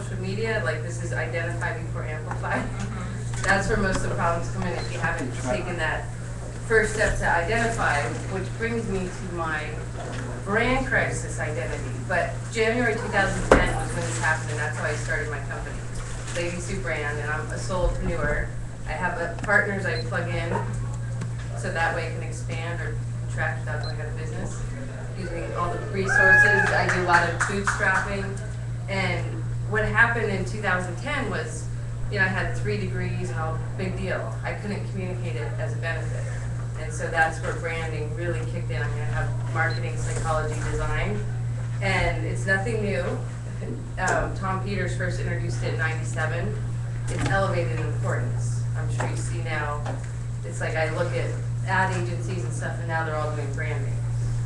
social media, like this is identify before amplify. That's where most of the problems come in if you haven't taken that first step to identify, which brings me to my brand crisis identity. But January 2010 was when this happened, and that's how I started my company, Lady Sue Brand, and I'm a solopreneur. I have partners I plug in, so that way I can expand or contract without going out of business. Using all the resources, I do a lot of bootstrapping. And what happened in 2010 was, I had 3 degrees and all, big deal. I couldn't communicate it as a benefit. And so that's where branding really kicked in. I mean, I have marketing, psychology, design, and it's nothing new. Tom Peters first introduced it in '97. It's elevated in importance. I'm sure you see now, it's like I look at ad agencies and stuff, and now they're all doing branding.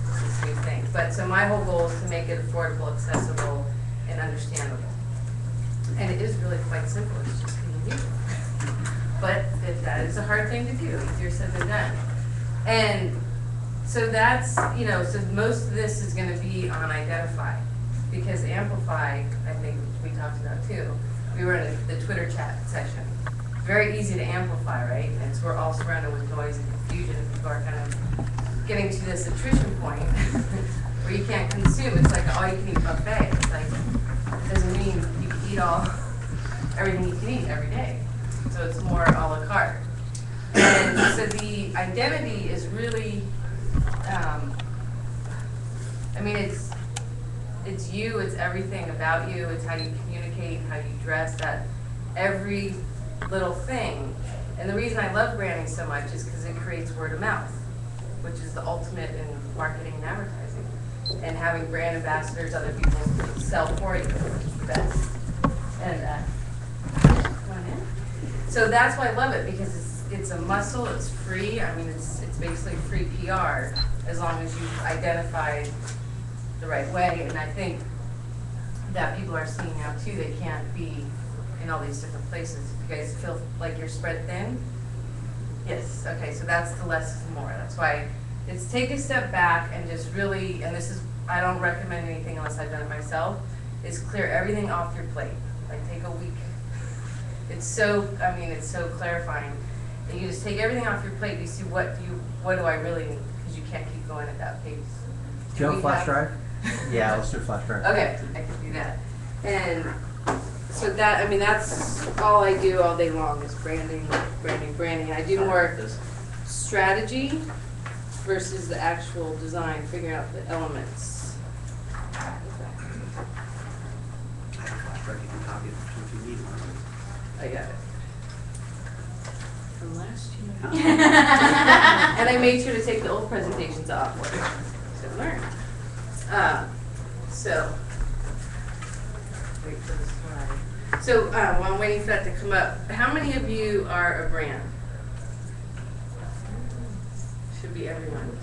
It's this new thing. But so my whole goal is to make it affordable, accessible, and understandable. And it is really quite simple. It's just being used. But that is a hard thing to do. Easier said than done. And so that's, so most of this is going to be on Identify. Because Amplify, I think we talked about too, we were in the Twitter chat session. Very easy to amplify, right? And so we're all surrounded with noise and confusion. People are kind of getting to this attrition point where you can't consume. It's like an all-you-can-eat buffet. It's like, it doesn't mean you can eat everything you can eat every day. So it's more a la carte. And so the identity is really, it's you, it's everything about you, it's how you communicate, how you dress, that every little thing. And the reason I love branding so much is because it creates word of mouth, which is the ultimate in marketing and advertising. And having brand ambassadors, other people sell for you, which is the best. And going in. So that's why I love it, because it's a muscle, it's free. I mean, it's basically free PR as long as you've identified the right way. And I think that people are seeing now too, they can't be in all these different places. You guys feel like you're spread thin? Yes, okay, so that's the less is more. That's why it's take a step back and just really, and this is, I don't recommend anything unless I've done it myself, is clear everything off your plate. Like take a week. It's so, it's so clarifying. And you just take everything off your plate, you see what do I really need, because you can't keep going at that pace. Do you have a flash drive? Yeah, let's do a flash drive. Okay, I can do that. And so that, that's all I do all day long is branding. I do more strategy versus the actual design, figuring out the elements. I have a flash drive, you can copy it if you need one. I got it. From last year. Yeah. And I made sure to take the old presentations off. So learn. Wait for the slide. So while I'm waiting for that to come up, how many of you are a brand? Should be everyone.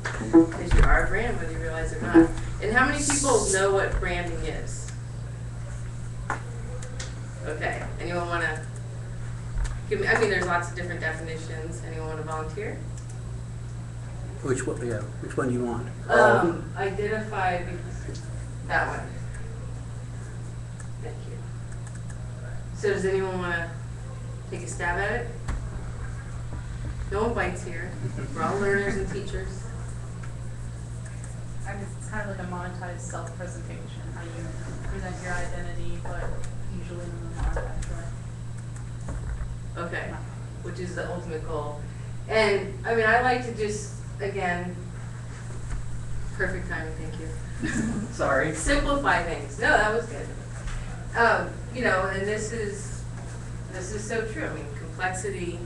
Because you are a brand, whether you realize it or not. And how many people know what branding is? Okay. Anyone want to give me? There's lots of different definitions. Anyone want to volunteer? Which one do you want? Identify that one. Thank you. So does anyone want to take a stab at it? No one bites here. We're all learners and teachers. It's kind of like a monetized self-presentation, how you present your identity, but usually in a monetized way. Okay, which is the ultimate goal. And I like to just, again, perfect timing, thank you. Sorry. Simplify things. No, that was good. And this is so true. Complexity,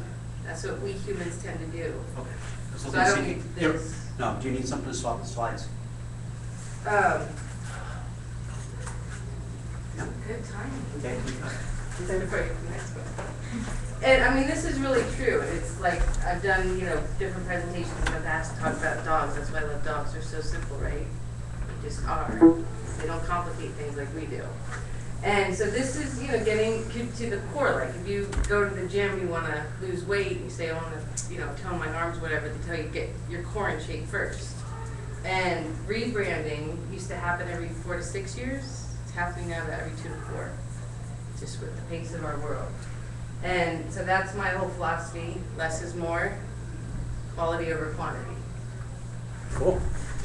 that's what we humans tend to do. Okay. So I don't need this. No, do you need something to swap the slides? Good timing. Okay. And this is really true. It's like I've done, different presentations in the past to talk about dogs. That's why I love dogs. They're so simple, right? They just are. They don't complicate things like we do. And so this is, getting to the core. Like if you go to the gym, you want to lose weight, you say I want to, tone my arms, whatever. They tell you get your core in shape first. And rebranding used to happen every 4 to 6 years. It's happening now about every 2 to 4, just with the pace of our world. And so that's my whole philosophy, less is more, quality over quantity. Cool.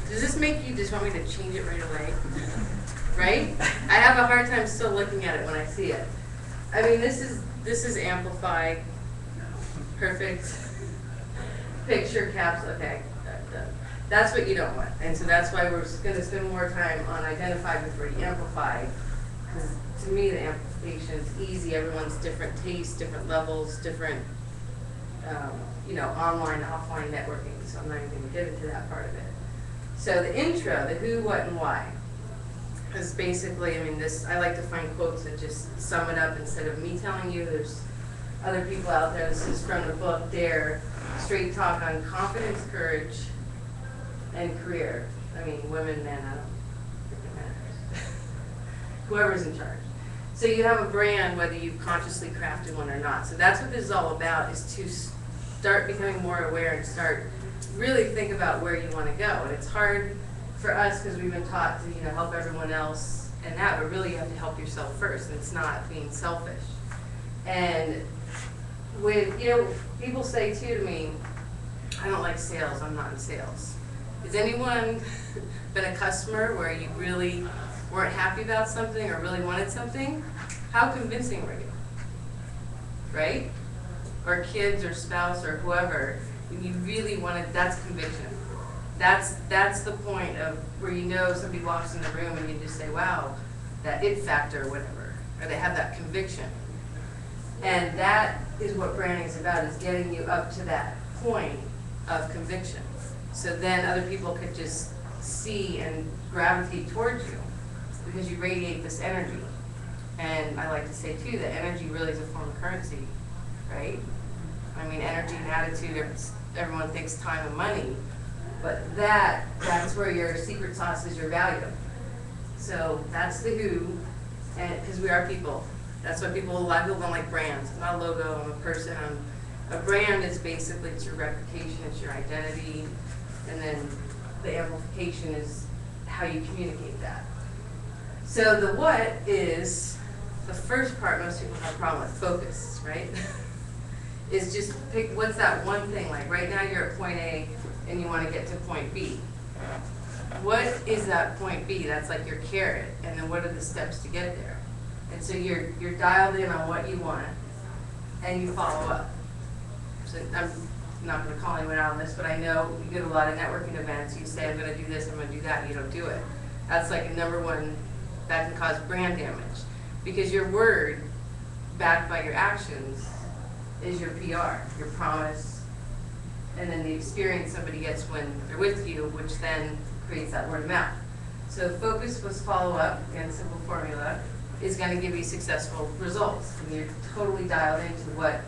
Does this make you just want me to change it right away? Right? I have a hard time still looking at it when I see it. I mean, this is Amplify, perfect picture caps. Okay, done. That's what you don't want, and so that's why we're going to spend more time on Identify before you Amplify. Because to me, the amplification is easy. Everyone's different tastes, different levels, different, online, offline networking. So I'm not even going to get into that part of it. So the intro, the who, what, and why, is basically, I like to find quotes that just sum it up instead of me telling you. There's other people out there. This is from the book Dare, Straight Talk on Confidence, Courage, and Career. Women, men, I don't think it matters. Whoever's in charge. So you have a brand, whether you've consciously crafted one or not. So that's what this is all about, is to start becoming more aware and start really think about where you want to go. And it's hard for us because we've been taught to help everyone else and that, but really you have to help yourself first, and it's not being selfish. And with people say too to me, I don't like sales, I'm not in sales. Has anyone been a customer where you really weren't happy about something or really wanted something? How convincing were you? Right? Or kids or spouse or whoever, when you really wanted, that's conviction. That's the point of where somebody walks in the room and you just say, wow, that it factor or whatever, or they have that conviction. And that is what branding is about, is getting you up to that point of conviction. So then other people could just see and gravitate towards you because you radiate this energy. And I like to say too that energy really is a form of currency, right? Energy and attitude, everyone thinks time and money, but that's where your secret sauce is, your value. So that's the who, and because we are people. That's why a lot of people don't like brands. I'm not a logo, I'm a person. A brand is basically, it's your reputation, it's your identity, and then the amplification is how you communicate that. So the what is the first part most people have a problem with, focus, right? Is just pick what's that one thing. Like right now you're at point A and you want to get to point B. What is that point B? That's like your carrot, and then what are the steps to get there? And so you're dialed in on what you want, and you follow up. So I'm not going to call anyone out on this, but I know you get a lot of networking events. You say, I'm going to do this, I'm going to do that, and you don't do it. That's like a number one, that can cause brand damage. Because your word, backed by your actions, is your PR, your promise, and then the experience somebody gets when they're with you, which then creates that word of mouth. So focus plus follow up, again, simple formula, is going to give you successful results. And you're totally dialed into what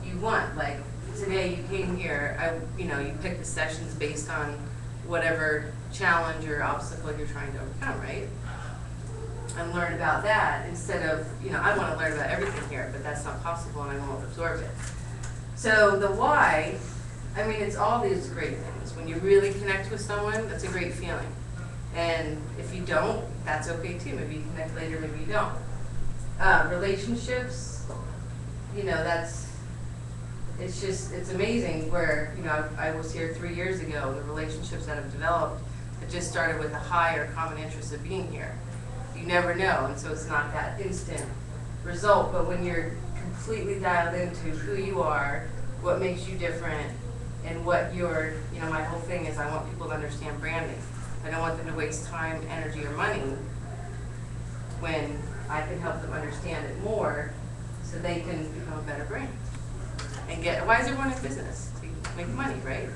you want. Like today you came here, you picked the sessions based on whatever challenge or obstacle you're trying to overcome, right? And learn about that instead of, I want to learn about everything here, but that's not possible and I won't absorb it. So the why, it's all these great things. When you really connect with someone, that's a great feeling. And if you don't, that's okay too. Maybe you connect later, maybe you don't. Relationships, it's amazing where, I was here 3 years ago, the relationships that have developed, it just started with a high or common interest of being here. You never know, and so it's not that instant result, but when you're completely dialed into who you are, what makes you different, and what my whole thing is, I want people to understand branding. I don't want them to waste time, energy, or money when I can help them understand it more so they can become a better brand. And why is everyone in business? To make money, right?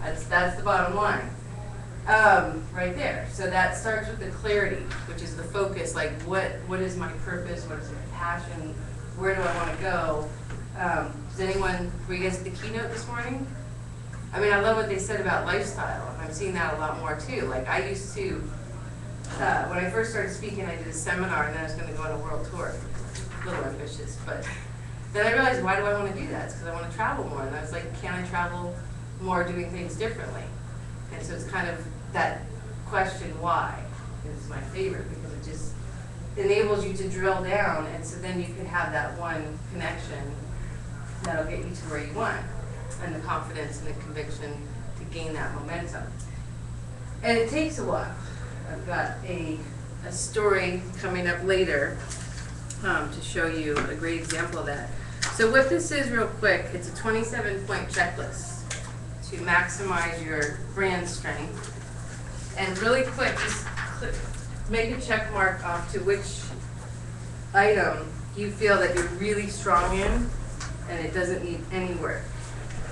That's the bottom line. Right there. So that starts with the clarity, which is the focus, like what is my purpose, what is my passion, where do I want to go? Were you guys at the keynote this morning? I love what they said about lifestyle. I'm seeing that a lot more too. Like I used to, when I first started speaking, I did a seminar and then I was going to go on a world tour. A little ambitious, but then I realized, why do I want to do that? It's because I want to travel more. And I was like, can I travel more doing things differently? And so it's kind of that question, why, is my favorite because it It just enables you to drill down, and so then you can have that one connection that'll get you to where you want, and the confidence and the conviction to gain that momentum. And it takes a while. I've got a story coming up later to show you a great example of that. So what this is real quick, it's a 27-point checklist to maximize your brand strength. And really quick, just make a check mark off to which item you feel that you're really strong in and it doesn't need any work.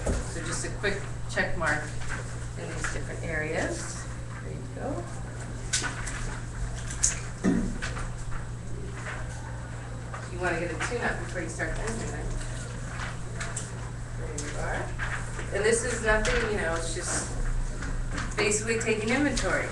So just a quick check mark in these different areas. There you go. You want to get a tune-up before you start the engine, right? There you are. And this is nothing, you know, it's just basically taking inventory.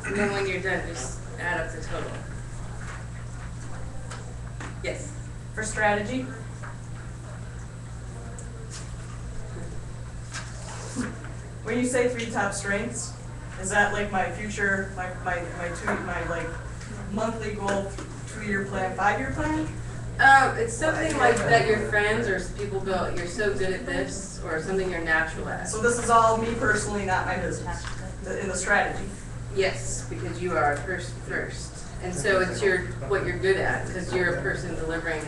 And then when you're done, just add up the total. Yes. For strategy, when you say 3 top strengths, is that like my future, my like monthly goal, 2-year plan, 5-year plan? It's something like that your friends or people go, you're so good at this, or something you're natural at. So this is all me personally, not my business, in the strategy. Yes, because you are a person first. And so it's what you're good at, because you're a person delivering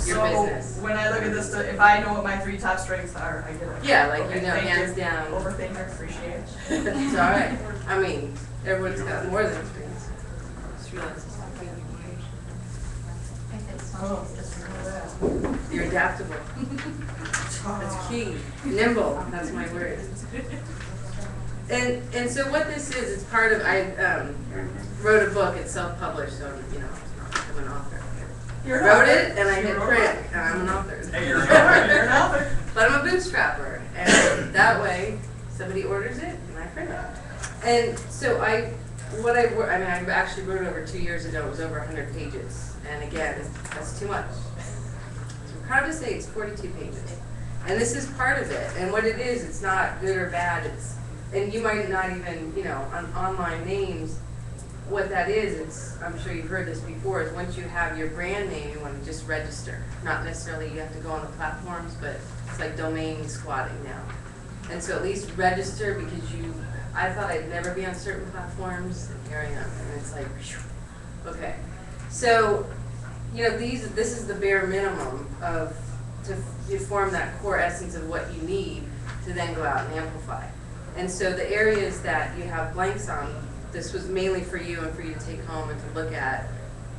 your business. So when I look at this, if I know what my 3 top strengths are, I get it. Yeah, like Okay, you know, thank hands down. Overthinker, appreciate it. It's all right. I mean, everyone's got more than experience. Just realize Oh, you're adaptable. That's key. Nimble, that's my word. And so what this is, it's part of, I wrote a book, it's self-published, so, you know, I'm an author. You're an Wrote author. it, and I hit You're an print, author. and I'm an author. Hey, you're an author. But I'm a bootstrapper, and that way, somebody orders it, and I print it. And so I actually wrote it over 2 years ago, it was over 100 pages. And again, that's too much. So I'm proud to say it's 42 pages. And this is part of it. And what it is, it's not good or bad. And you might not even, you know, on online names, what that is, I'm sure you've heard this before, is once you have your brand name, you want to just register. Not necessarily you have to go on the platforms, but it's like domain squatting now. And so at least register, because I thought I'd never be on certain platforms, and here I am. And it's like, whew, okay. So, you know, this is the bare minimum to form that core essence of what you need to then go out and amplify. And so the areas that you have blanks on, this was mainly for you and for you to take home and to look at.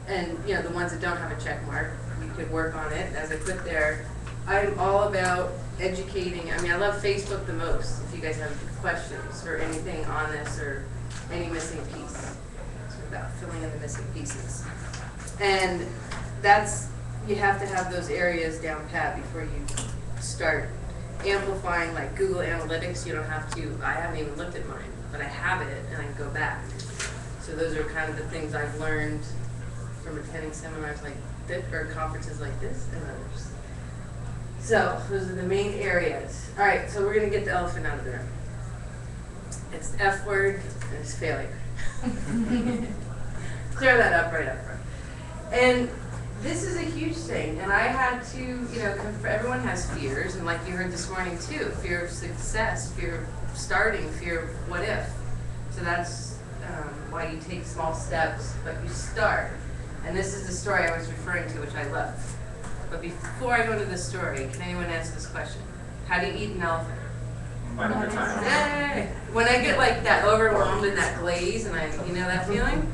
And, you know, the ones that don't have a check mark, you could work on it. As I put there, I'm all about educating. I mean, I love Facebook the most, if you guys have questions or anything on this or any missing piece. It's about filling in the missing pieces. And you have to have those areas down pat before you start amplifying, like Google Analytics. You don't have to, I haven't even looked at mine, but I have it and I can go back. So those are kind of the things I've learned from attending seminars like this, or conferences like this and others. So those are the main areas. All right, so we're gonna get the elephant out of the room. It's the F word and it's failure. Clear that up right up front. And this is a huge thing, and I had to, everyone has fears, and like you heard this morning too, fear of success, fear of starting, fear of what if. So that's why you take small steps, but you start. And this is the story I was referring to, which I love. But before I go into the story, can anyone answer this question? How do you eat an elephant? One at a time. Yay! When I get like that overwhelmed in that glaze, and that feeling,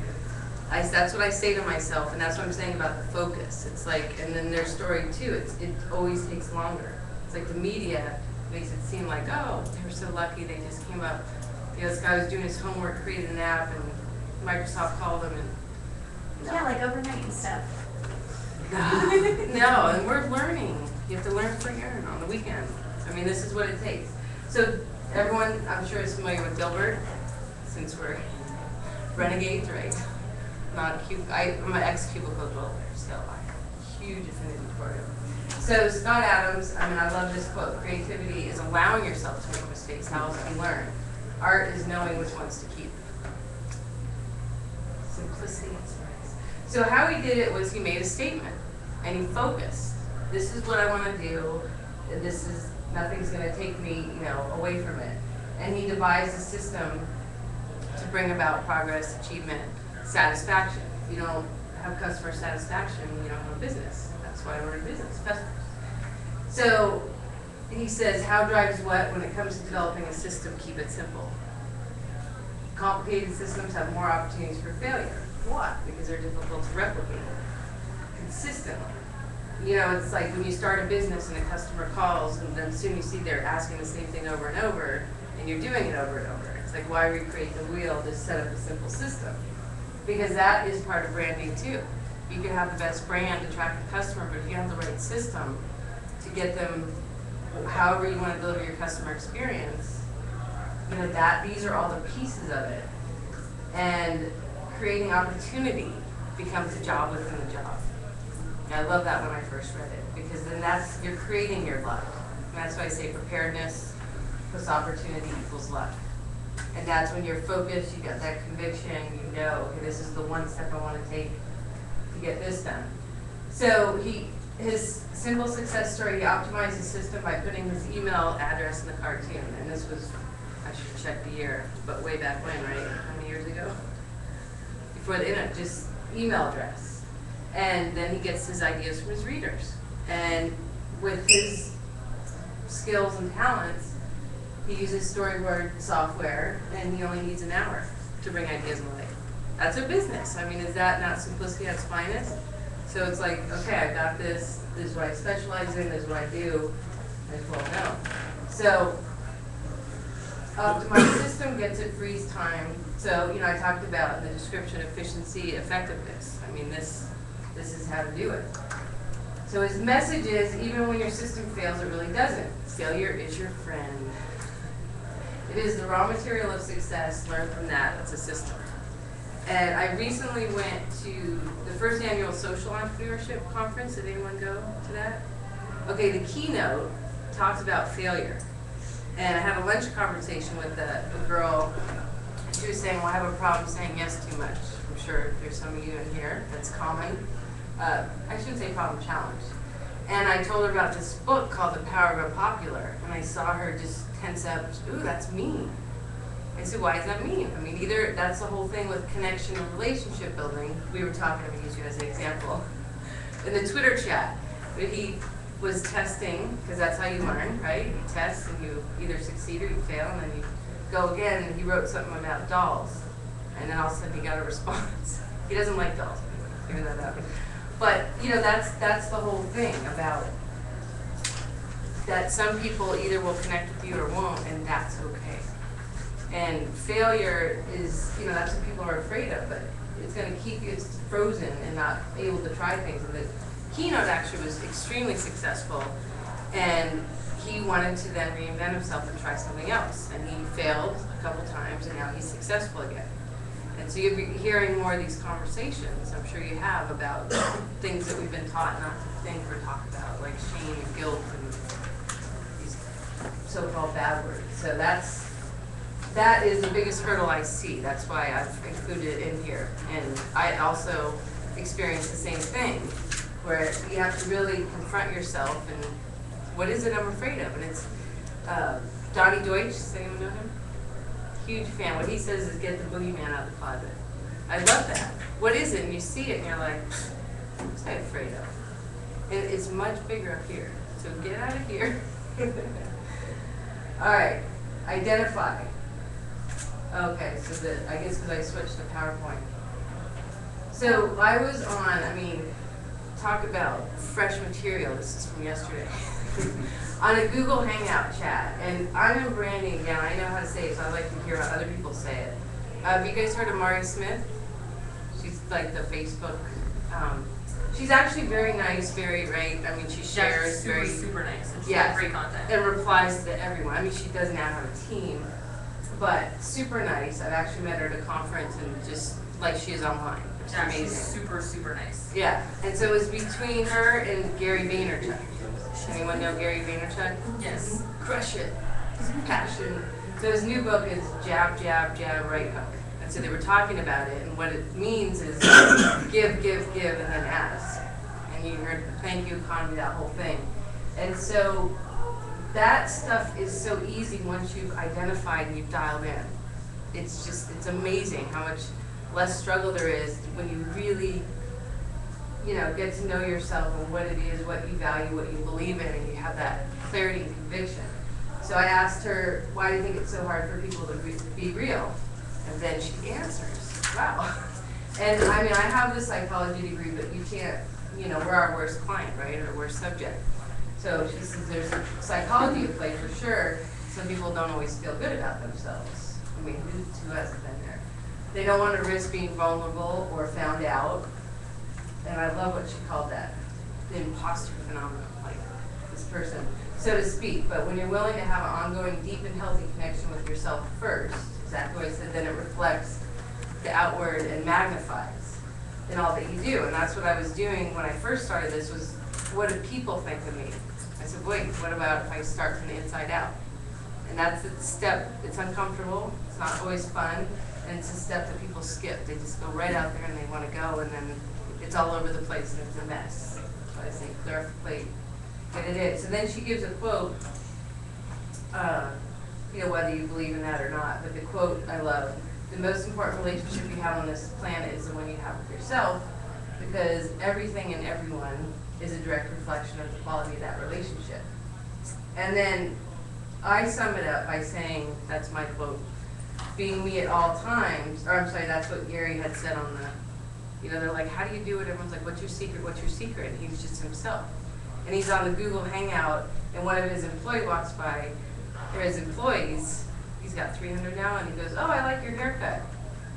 that's what I say to myself, and that's what I'm saying about the focus. It's like, and then their story too, it always takes longer. It's like the media makes it seem like, oh, they were so lucky, they just came up. This guy was doing his homework, created an app, and Microsoft called him, and Yeah, like overnight and stuff. no, and we're learning. You have to learn for years on the weekend. I mean, this is what it takes. So everyone, I'm sure, is familiar with Dilbert, since we're renegades, right? I'm an ex-cubicle dweller, so I have a huge affinity for it. So Scott Adams, I love this quote, creativity is allowing yourself to make mistakes. How else do you learn? Art is knowing which ones to keep. Simplicity is nice. So how he did it was he made a statement, and he focused. This is what I want to do. Nothing's going to take me, away from it. And he devised a system to bring about progress, achievement, satisfaction. If you don't have customer satisfaction, you don't have a business. That's why we're in business, customers. So he says, how drives what when it comes to developing a system, keep it simple. Complicated systems have more opportunities for failure. Why? Because they're difficult to replicate consistently. It's like when you start a business and a customer calls, and then soon you see they're asking the same thing over and over, and you're doing it over and over. It's like, why recreate the wheel, just set up a simple system? Because that is part of branding too. You can have the best brand to attract the customer, but if you have the right system to get them, however you want to deliver your customer experience, these are all the pieces of it. And creating opportunity becomes a job within the job. And I love that when I first read it, because then you're creating your luck. And that's why I say preparedness plus opportunity equals luck. And that's when you're focused, you got that conviction, okay, this is the one step I want to take to get this done. So his simple success story, he optimized his system by putting his email address in the cartoon. And this was, I should check the year, but way back when, right? How many years ago? Before the internet, just email address. And then he gets his ideas from his readers. And with his skills and talents, he uses storyboard software, and he only needs an hour to bring ideas to life. That's a business. Is that not simplicity at its finest? So it's like, okay, I've got this is what I specialize in, this is what I do, as well know. So optimized system gets it, frees time. So, I talked about in the description efficiency, effectiveness. This is how to do it. So his message is, even when your system fails, it really doesn't. Failure is your friend. It is the raw material of success. Learn from that. It's a system. And I recently went to the first annual social entrepreneurship conference. Did anyone go to that? Okay, the keynote talks about failure. And I had a lunch conversation with a girl. She was saying, well, I have a problem saying yes too much. I'm sure there's some of you in here that's common. I shouldn't say problem, challenge. And I told her about this book called The Power of a Popular, and I saw her just tense up. Ooh, that's me. I said, why is that mean? Either that's the whole thing with connection and relationship building. We were talking, I'm going to use you as an example, in the Twitter chat. But he was testing, because that's how you learn, right? You test and you either succeed or you fail, and then you go again, and he wrote something about dolls. And then all of a sudden he got a response. He doesn't like dolls, figure that out. But, that's the whole thing about that some people either will connect with you or won't, and that's okay. And failure is, that's what people are afraid of, but it's going to keep you, it's frozen and not able to try things. And the keynote actually was extremely successful, and he wanted to then reinvent himself and try something else. And he failed a couple times, and now he's successful again. And so you'll be hearing more of these conversations, I'm sure you have, about things that we've been taught not to think or talk about, like shame and guilt and these so-called bad words. So that's that is the biggest hurdle I see. That's why I've included it in here. And I also experienced the same thing, where you have to really confront yourself and what is it I'm afraid of? And it's Donnie Deutsch, does anyone know him? Huge fan. What he says is get the boogeyman out of the closet. I love that. What is it? And you see it and you're like, what's I afraid of? And it's much bigger up here. So get out of here. All right, identify. Okay, so I guess because I switched to PowerPoint. So I was on, talk about fresh material. This is from yesterday. On a Google Hangout chat. And I'm in branding again. I know how to say it, so I like to hear how other people say it. Have you guys heard of Mari Smith? She's like the Facebook. She's actually very nice, very, right? She shares very. Super nice. And she's Yeah, got great content. and replies to everyone. She does now have a team, but super nice. I've actually met her at a conference and just like she is online, which is Yeah, she's amazing. super, super nice. Yeah, and so it was between her and Gary Vaynerchuk. Anyone know Gary Vaynerchuk? Yes. Crush it. Passion. So his new book is Jab, Jab, Jab, Right Hook. And so they were talking about it, and what it means is give, give, give, and then ask. And you heard thank you economy, that whole thing. And so that stuff is so easy once you've identified and you've dialed in. It's amazing how much less struggle there is when you really, get to know yourself and what it is, what you value, what you believe in, and you have that clarity and conviction. So I asked her, why do you think it's so hard for people to be real? And then she answers, wow. And I have this psychology degree, but you can't, we're our worst client, right, or worst subject. So she says there's a psychology at play for sure. Some people don't always feel good about themselves. Who hasn't been there? They don't want to risk being vulnerable or found out. And I love what she called that, the imposter phenomenon, like this person, so to speak. But when you're willing to have an ongoing, deep and healthy connection with yourself first, exactly what I said, then it reflects the outward and magnifies in all that you do. And that's what I was doing when I first started this was, what do people think of me? I said, wait, what about if I start from the inside out? And that's the step. It's uncomfortable. It's not always fun. And it's a step that people skip. They just go right out there and they want to go, and then it's all over the place and it's a mess. So I say, clear off the plate, get it in. So then she gives a quote, whether you believe in that or not, but the quote I love, the most important relationship you have on this planet is the one you have with yourself, because everything and everyone is a direct reflection of the quality of that relationship. And then I sum it up by saying, that's my quote, being me at all times, or I'm sorry, that's what Gary had said on the, they're like, how do you do it? Everyone's like, what's your secret? What's your secret? And he's just himself. And he's on the Google Hangout, and one of his employees walks by, or his employees, he's got 300 now, and he goes, oh, I like your haircut.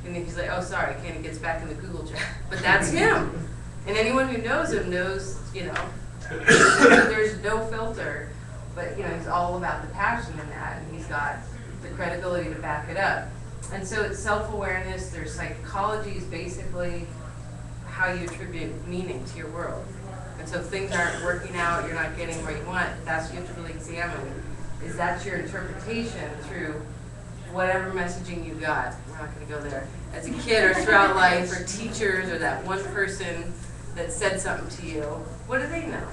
And then he's like, oh, sorry, and he gets back in the Google chat. But that's him. And anyone who knows him knows, there's no filter, but, he's all about the passion in that, and he's got the credibility to back it up. And so it's self-awareness, there's psychology is basically how you attribute meaning to your world. And so if things aren't working out, you're not getting where you want, that's what you have to really examine. Is that your interpretation through whatever messaging you got? We're not going to go there. As a kid or throughout life, or teachers, or that one person that said something to you, what do they know?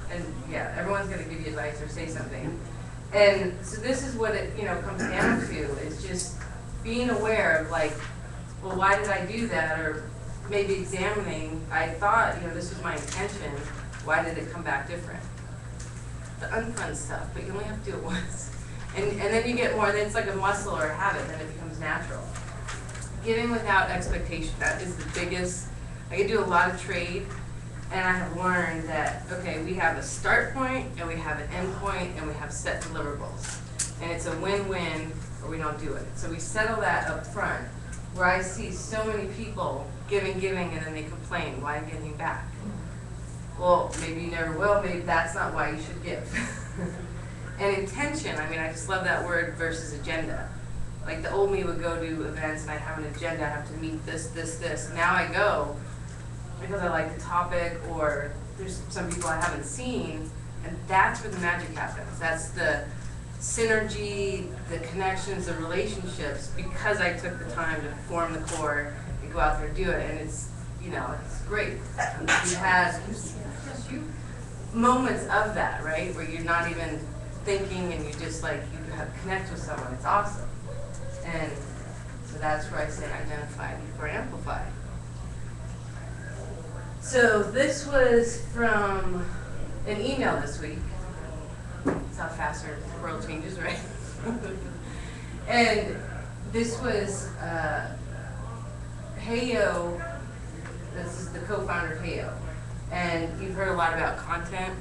And yeah, everyone's going to give you advice or say something. And so this is what it comes down to, is just being aware of like, well, why did I do that? Or maybe examining, I thought, this was my intention, why did it come back different? The unfun stuff, but you only have to do it once. And then you get more, then it's like a muscle or a habit, then it becomes natural. Giving without expectation, that is the biggest. I could do a lot of trade, and I have learned that, okay, we have a start point, and we have an end point, and we have set deliverables. And it's a win-win, or we don't do it. So we settle that up front, where I see so many people giving, and then they complain, why am I getting back? Well, maybe you never will, maybe that's not why you should give. And intention, I just love that word versus agenda. Like the old me would go to events and I'd have an agenda, I have to meet this. Now I go because I like the topic, or there's some people I haven't seen, and that's where the magic happens. That's the synergy, the connections, the relationships, because I took the time to form the core and go out there and do it, and it's, you know, it's great. You had moments of that, right, where you're not even thinking and you just like, you have connect with someone, it's awesome. And so that's where I say identify before amplify. So this was from an email this week. That's how fast our world changes, right? And this was Heyo, this is the co-founder of Heyo. And you've heard a lot about content,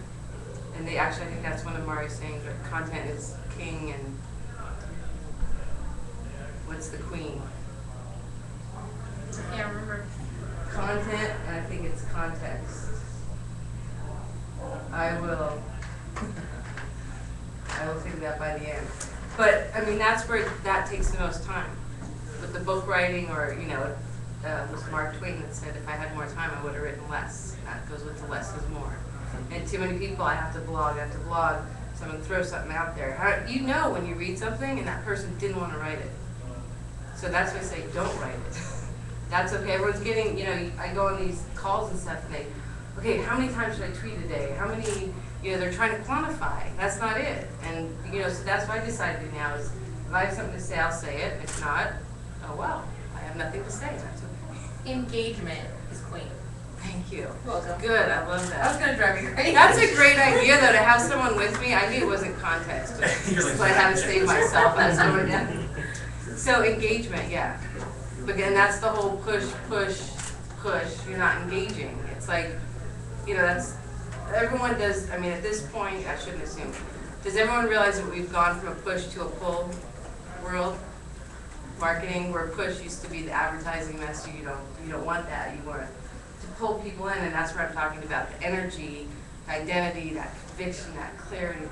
and they actually, I think that's one of Mari's sayings, right? Content is king and what's the queen? I can't remember. Content, and I think it's context. I will figure that by the end. But, I mean, that's where that takes the most time. With the book writing, or, you know, it was Mark Twain that said, if I had more time, I would have written less. That goes with the less is more. And too many people, I have to blog, someone throw something out there. How, you know when you read something and that person didn't want to write it. So that's why I say, don't write it. That's okay, everyone's getting, you know, I go on these calls and stuff and they, okay, how many times should I tweet a day? How many, you know, they're trying to quantify. That's not it. And, you know, so that's what I decided to do now is, if I have something to say, I'll say it. If not, oh well, I have nothing to say. That's okay. Engagement is queen. Thank you. Welcome. Good, I love I was that. gonna drive you crazy. That's a great idea though, to have someone with me. I knew it wasn't context, so I had to save myself. I was going down. So engagement, yeah. But again, that's the whole push, push, push. You're not engaging. It's like, you know, that's, everyone does, I mean, at this point, I shouldn't assume. Does everyone realize that we've gone from a push to a pull world? Marketing, where push used to be the advertising message. You don't want that. You want to pull people in, and that's what I'm talking about. The energy, the identity, that conviction, that clarity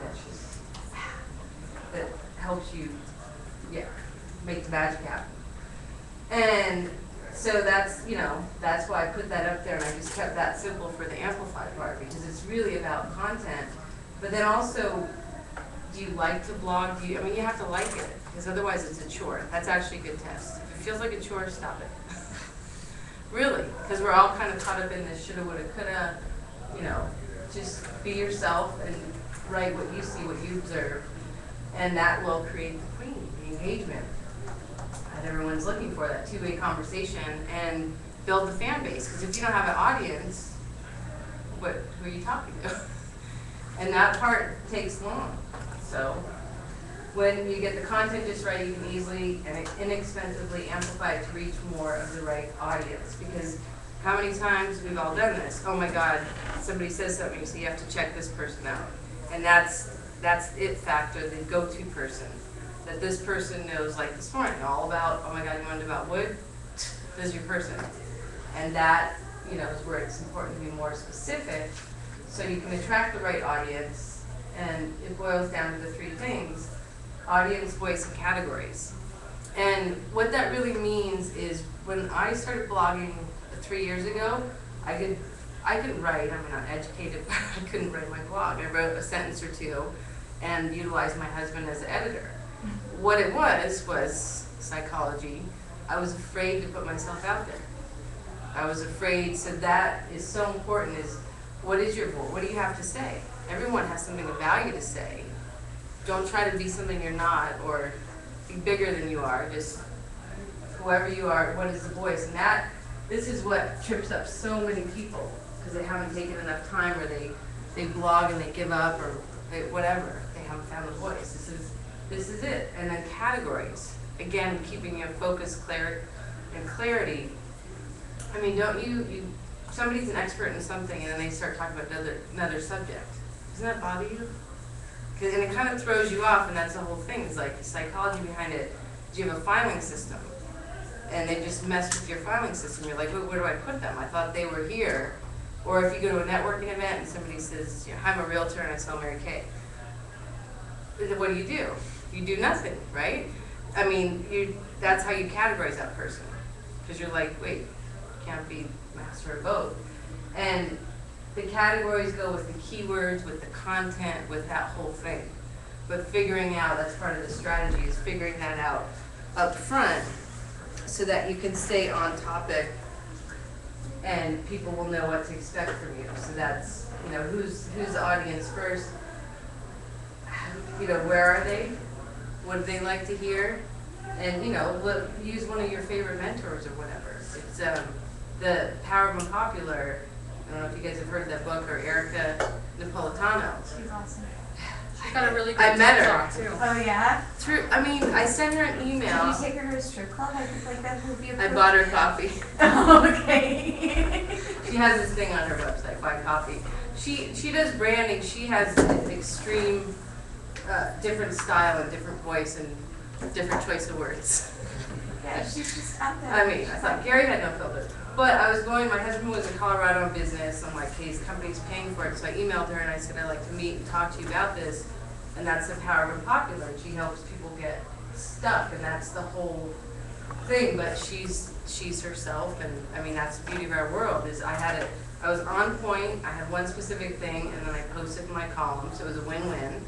that helps you, yeah, make the magic happen. And so that's, you know, that's why I put that up there, and I just kept that simple for the Amplify part, because it's really about content. But then also, do you like to blog? I mean, you have to like it, because otherwise it's a chore. That's actually a good test. If it feels like a chore, stop it. Really, because we're all kind of caught up in this shoulda, woulda, coulda, you know, just be yourself and write what you see, what you observe, and that will create the queen, the engagement that everyone's looking for, that two-way conversation, and build the fan base. Because if you don't have an audience, who are you talking to? And that part takes long. So when you get the content just right, you can easily and inexpensively amplify it to reach more of the right audience. Because how many times we've all done this? Oh my God, somebody says something, so you have to check this person out. And that's it factor, the go-to person. That this person knows, like this morning, all about, oh my God, you want to know about wood? This is your person. And that, you know, is where it's important to be more specific so you can attract the right audience. And it boils down to the three things: audience, voice, and categories. And what that really means is, when I started blogging 3 years ago, I couldn't write. I'm not educated, but I couldn't write my blog. I wrote a sentence or two and utilized my husband as an editor. What it was psychology. I was afraid to put myself out there. I was afraid, so that is so important, is what is your voice? What do you have to say? Everyone has something of value to say. Don't try to be something you're not, or be bigger than you are. Just whoever you are, what is the voice? And this is what trips up so many people, because they haven't taken enough time, or they blog and they give up, or whatever. They haven't found the voice. This is it. And then categories. Again, keeping your focus clarity. I mean, don't you somebody's an expert in something and then they start talking about another subject. Doesn't that bother you? And it kind of throws you off, and that's the whole thing. It's like the psychology behind it. Do you have a filing system? And they just mess with your filing system. You're like, where do I put them? I thought they were here. Or if you go to a networking event and somebody says, you know, I'm a realtor and I sell Mary Kay. What do? You do nothing, right? I mean, that's how you categorize that person. Because you're like, wait, you can't be master of both. And the categories go with the keywords, with the content, with that whole thing. but figuring out, that's part of the strategy, is figuring that out up front so that you can stay on topic and people will know what to expect from you. So that's, you know, who's the audience first, you know, where are they? What do they like to hear? And, you know, use one of your favorite mentors or whatever. It's The Power of Unpopular. I don't know if you guys have heard that book, or Erica Napolitano. She's awesome. She's got a really I good met TED her. Talk too. Oh, yeah? I sent her an Did email. you take her to a strip club? I think like that would be a I bought her coffee. Oh, okay. She has this thing on her website, buy coffee. She does branding. She has an extreme, different style and different voice and different choice of words. Yeah, she's just out there. I mean, I thought Gary had no filter. But I was going, my husband was in Colorado on business. I'm like, hey, his company's paying for it. So I emailed her and I said, I'd like to meet and talk to you about this. And that's the Power of Unpopular. She helps people get stuck, and that's the whole thing. But she's herself, and I mean, that's the beauty of our world, is I was on point. I had one specific thing, and then I posted in my column, so it was a win-win.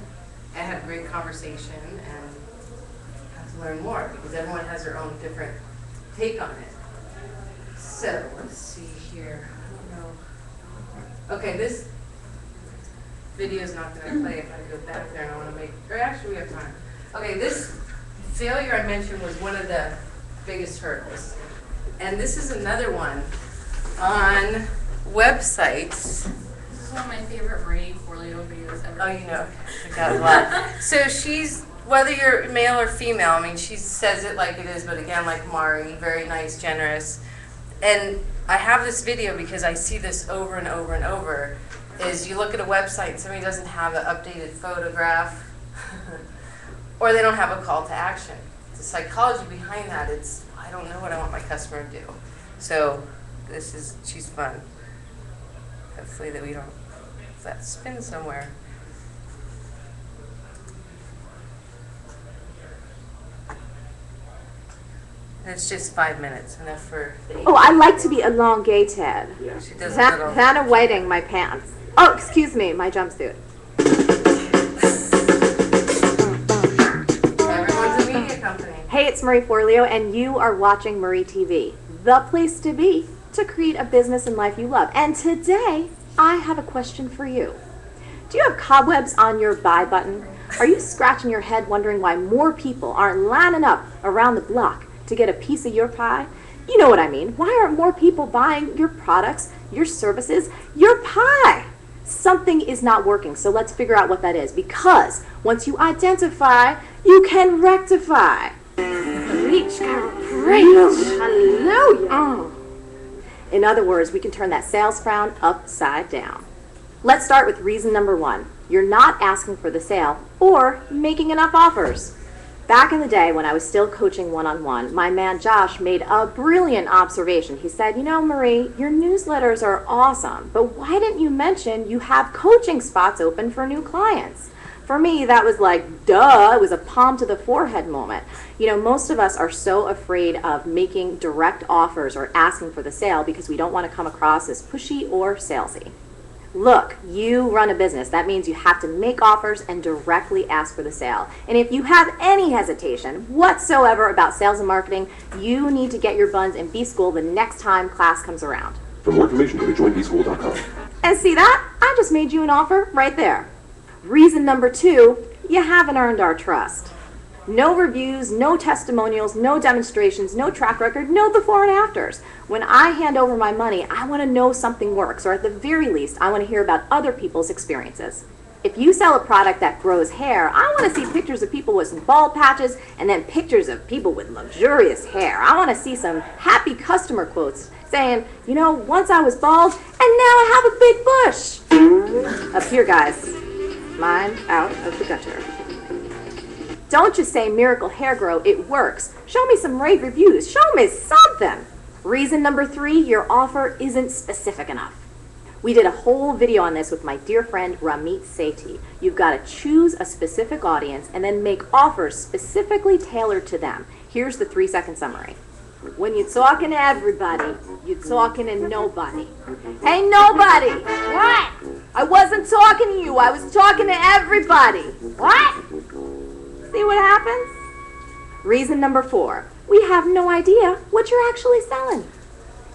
I had a great conversation, and got to learn more, because everyone has their own different take on it. So, let's see here. I don't know. Okay, this video's not going to play if I go back there and I want to make, or actually we have time. Okay, this failure I mentioned was one of the biggest hurdles. And this is another one on websites. This is one of my favorite Marie Forleo videos ever. Oh, you know, I got a lot. So she's, whether you're male or female, I mean, she says it like it is, but again, like Mari, very nice, generous. And I have this video because I see this over and over and over, is you look at a website and somebody doesn't have an updated photograph or they don't have a call to action. The psychology behind that, it's, I don't know what I want my customer to do. So she's fun. Hopefully that we don't, if that spins somewhere. And it's just 5 minutes, enough for the Oh, I like to be elongated. She does a little. Vanna Whiting, my pants. Oh, excuse me, my jumpsuit. Everyone's a media company. Hey, it's Marie Forleo, and you are watching Marie TV, the place to be to create a business and life you love. And today, I have a question for you. Do you have cobwebs on your buy button? Are you scratching your head wondering why more people aren't lining up around the block to get a piece of your pie? You know what I mean. Why aren't more people buying your products, your services, your pie? Something is not working, so let's figure out what that is. Because once you identify, you can rectify. Preach, Carol, preach. Hallelujah. In other words, we can turn that sales frown upside down. Let's start with reason number 1. You're not asking for the sale or making enough offers. Back in the day when I was still coaching one-on-one, my man Josh made a brilliant observation. He said, you know, Marie, your newsletters are awesome, but why didn't you mention you have coaching spots open for new clients? For me, that was like, duh, it was a palm to the forehead moment. You know, most of us are so afraid of making direct offers or asking for the sale because we don't want to come across as pushy or salesy. Look, you run a business. That means you have to make offers and directly ask for the sale. And if you have any hesitation whatsoever about sales and marketing, you need to get your buns in B-School the next time class comes around. For more information, go to joinbschool.com. And see that? I just made you an offer right there. Reason number 2, you haven't earned our trust. No reviews, no testimonials, no demonstrations, no track record, no before and afters. When I hand over my money, I want to know something works, or at the very least, I want to hear about other people's experiences. If you sell a product that grows hair, I want to see pictures of people with some bald patches and then pictures of people with luxurious hair. I want to see some happy customer quotes saying, you know, once I was bald and now I have a big bush. Up here, guys. Mine out of the gutter. Don't just say miracle hair grow, it works. Show me some rave reviews. Show me something. Reason number 3, your offer isn't specific enough. We did a whole video on this with my dear friend Ramit Sethi. You've got to choose a specific audience and then make offers specifically tailored to them. Here's the 3-second summary. When you're talking to everybody, you're talking to nobody. Hey, nobody! What? I wasn't talking to you. I was talking to everybody. What? See what happens? Reason number 4, we have no idea what you're actually selling.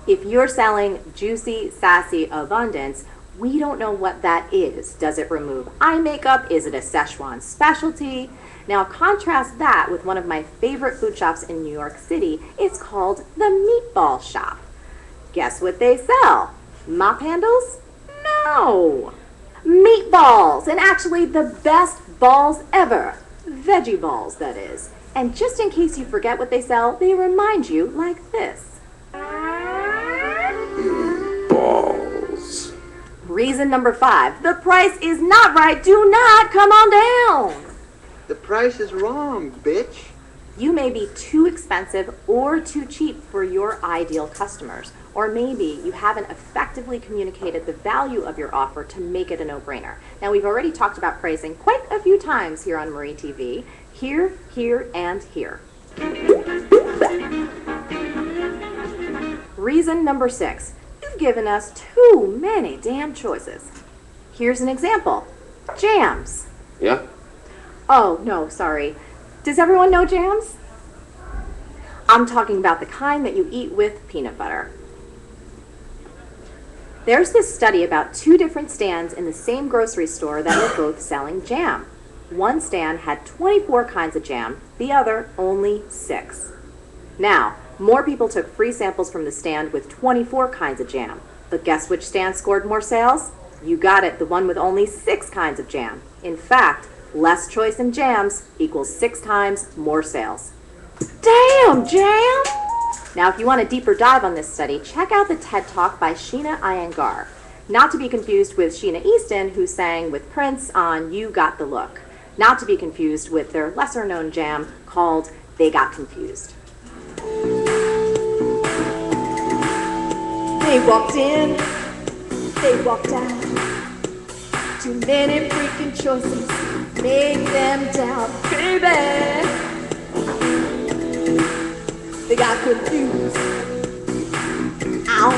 If you're selling juicy, sassy abundance, we don't know what that is. Does it remove eye makeup? Is it a Szechuan specialty? Now contrast that with one of my favorite food shops in New York City. It's called the Meatball Shop. Guess what they sell? Mop handles? No. Meatballs, and actually the best balls ever. Veggie balls, that is. And just in case you forget what they sell, they remind you like this. Balls. Reason number 5, the price is not right. Do not come on down. The price is wrong, bitch. You may be too expensive or too cheap for your ideal customers. Or maybe you haven't effectively communicated the value of your offer to make it a no-brainer. Now, we've already talked about pricing quite a few times here on Marie TV. Here, and here. Reason number 6, you've given us too many damn choices. Here's an example. Jams. Yeah? Oh, no, sorry. Does everyone know jams? I'm talking about the kind that you eat with peanut butter. There's this study about 2 different stands in the same grocery store that were both selling jam. One stand had 24 kinds of jam, the other only 6. Now, more people took free samples from the stand with 24 kinds of jam. But guess which stand scored more sales? You got it, the one with only 6 kinds of jam. In fact, less choice in jams equals 6 times more sales. Damn, jam! Now, if you want a deeper dive on this study, check out the TED Talk by Sheena Iyengar. Not to be confused with Sheena Easton, who sang with Prince on You Got the Look. Not to be confused with their lesser-known jam called They Got Confused. They walked in, they walked out. Too many freaking choices make them doubt, baby. They got confused. Ow.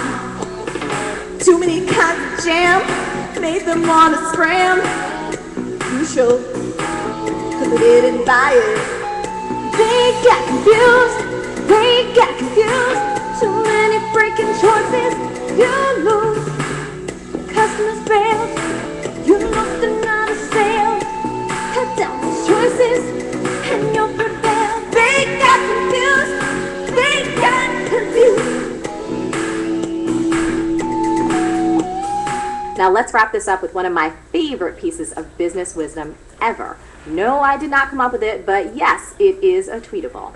Too many kinds of jam made them wanna scram. You sure? 'Cause they didn't buy it. They got confused. They got confused. Too many freaking choices. You lose. Customers failed. You lost another sale. Cut down those choices and you'll prevail. They got confused. They got confused. Now let's wrap this up with one of my favorite pieces of business wisdom ever. No, I did not come up with it, but yes, it is a tweetable.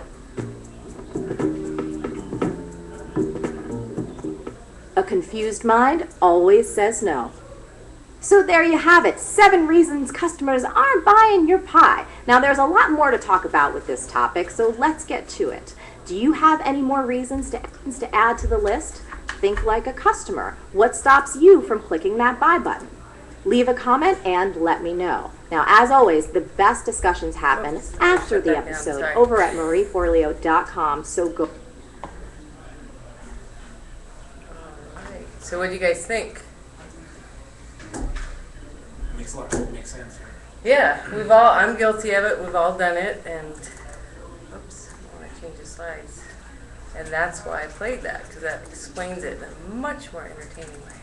A confused mind always says no. So there you have it, 7 reasons customers aren't buying your pie. Now there's a lot more to talk about with this topic, so let's get to it. Do you have any more reasons to add to the list? Think like a customer. What stops you from clicking that buy button? Leave a comment and let me know. Now, as always, the best discussions happen after the episode over at marieforleo.com, so go. Alright, so what do you guys think? Makes sense. Yeah, I'm guilty of it, we've all done it, and, oops, I want to change the slides. And that's why I played that, because that explains it in a much more entertaining way.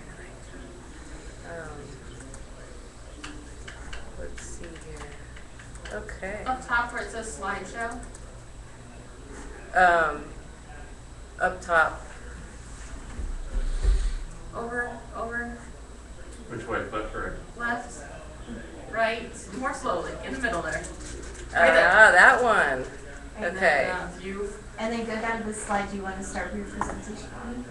Let's see here. Okay. Up top where it says slideshow. Up top. Over, Which way? Left or left, right, more slowly, in the middle there. That one. And Okay. then, view. And then go down to the slide you want to start your presentation on.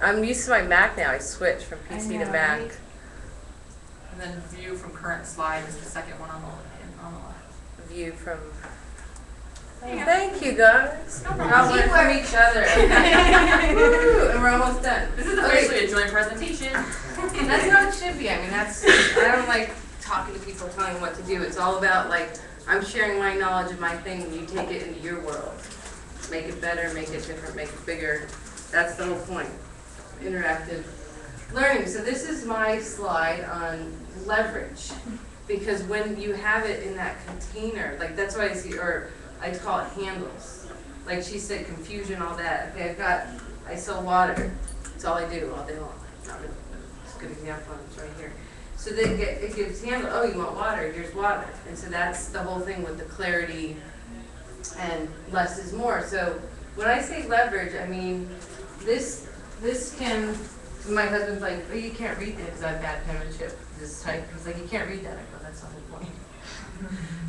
I'm used to my Mac now. I switched from PC I know, to Mac. right? And then view from current slide is the second one on the left. View from. Yeah. Thank you, guys. No problem. I'll learn from each other. Woo, and we're almost done. This is Okay. officially a joint presentation. That's how it should be. I mean, I don't like talking to people, telling them what to do. It's all about, like, I'm sharing my knowledge of my thing, and you take it into your world. Make it better, make it different, make it bigger. That's the whole point. Interactive learning. So this is my slide on leverage. Because when you have it in that container, like that's why I see, or I call it handles. Like she said, confusion, all that. Okay, I sell water. That's all I do all day long. It's a good example, it's right here. So then it gives handle, oh, you want water, here's water. And so that's the whole thing with the clarity and less is more. So when I say leverage, I mean, this can, my husband's like, oh, you can't read this because I have bad penmanship, this type. He's like, you can't read that. I go, that's the whole point.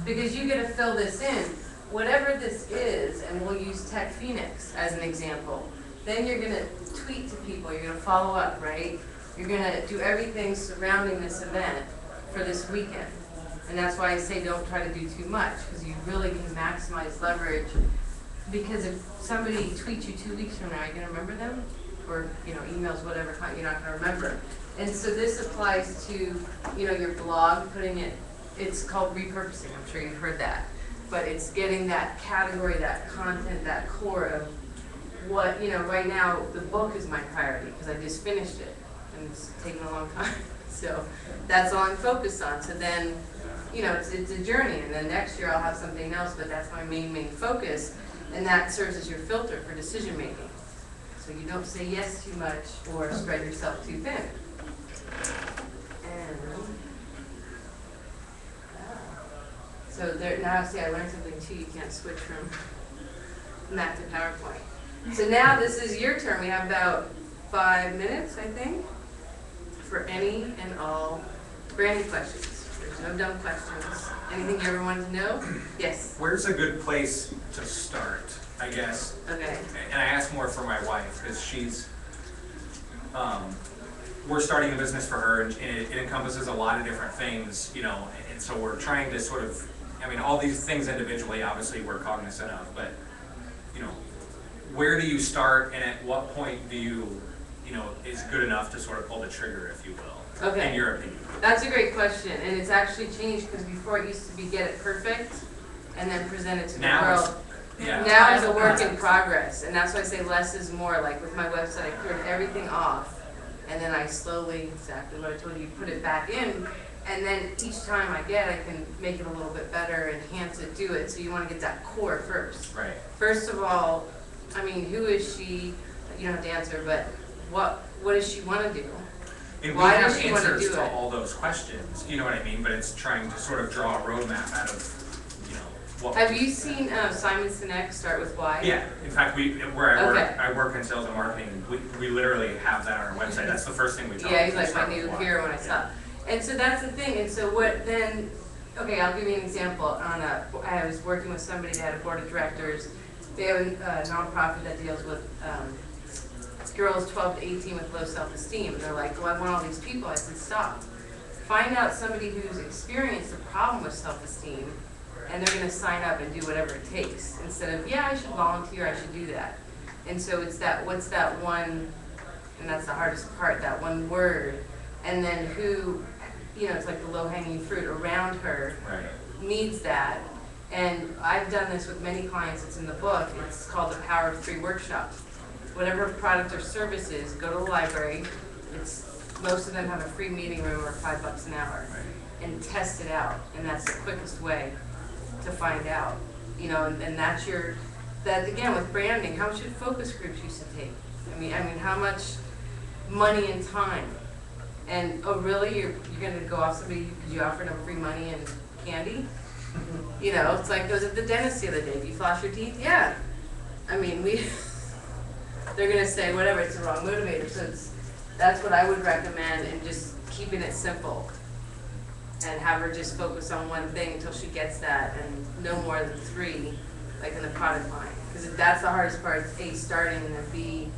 Because you get to fill this in, whatever this is, and we'll use TechPHX as an example. Then you're gonna tweet to people, you're gonna follow up, right? You're gonna do everything surrounding this event for this weekend. And that's why I say don't try to do too much, because you really can maximize leverage. Because if somebody tweets you 2 weeks from now, are you gonna remember them? Or, emails, whatever, you're not gonna remember. And so this applies to, your blog, putting it, it's called repurposing, I'm sure you've heard that. But it's getting that category, that content, that core of what, right now, the book is my priority, because I just finished it, and it's taken a long time. So that's all I'm focused on. So then, it's a journey, and then next year I'll have something else, but that's my main focus, and that serves as your filter for decision making. So you don't say yes too much or spread yourself too thin. And so there, now see, I learned something too. You can't switch from Mac to PowerPoint. So now this is your turn. We have about 5 minutes, I think, for any and all branding questions. There's no dumb questions. Anything you ever wanted to know? Yes. Where's a good place to start, I guess? Okay. And I ask more for my wife, because she's, we're starting a business for her, and it encompasses a lot of different things, and so we're trying to sort of, all these things individually, obviously, we're cognizant of, but, where do you start, and at what point do you, is good enough to sort of pull the trigger, if you will, Okay. in your opinion? That's a great question, and it's actually changed because before it used to be get it perfect and then present it to the world. Yeah. Now it's a work in progress, and that's why I say less is more. Like with my website, I cleared everything off, and then I slowly, exactly what I told you, put it back in, and then each time I can make it a little bit better, enhance it, do it. So you want to get that core first. Right. First of all, who is she? You don't have to answer, but what does she want to do? And Why we have does she want to answers do to it? all those questions, you know what I mean? But it's trying to sort of draw a roadmap out of, what. Have you seen Simon Sinek Start With Why? Yeah, in fact, where Okay. I work in sales and marketing, we literally have that on our website. That's the first thing we talk about. Yeah, he's like my new hero when I saw. And so that's the thing. And so what then? Okay, I'll give you an example. I was working with somebody that had a board of directors. They have a nonprofit that deals with girls 12 to 18 with low self-esteem. And they're like, well, I want all these people. I said, stop. Find out somebody who's experienced a problem with self-esteem, and they're going to sign up and do whatever it takes. Instead of, yeah, I should volunteer, I should do that. And so it's that, what's that one, and that's the hardest part, that one word. And then who, it's like the low-hanging fruit around her needs that. And I've done this with many clients, it's in the book. It's called the Power of 3 workshop. Whatever product or service is, go to the library. Most of them have a free meeting room or $5 an hour. And test it out. And that's the quickest way to find out. And that's that again with branding, how much should focus groups used to take? How much money and time? And oh really, you're gonna go off somebody because you offered them free money and candy? It's like I was at the dentist the other day. Do you floss your teeth? Yeah. They're gonna say whatever, it's the wrong motivator. So that's what I would recommend, and just keeping it simple. And have her just focus on one thing until she gets that, and no more than 3, like in the product line. Because that's the hardest part, A, starting, and then B,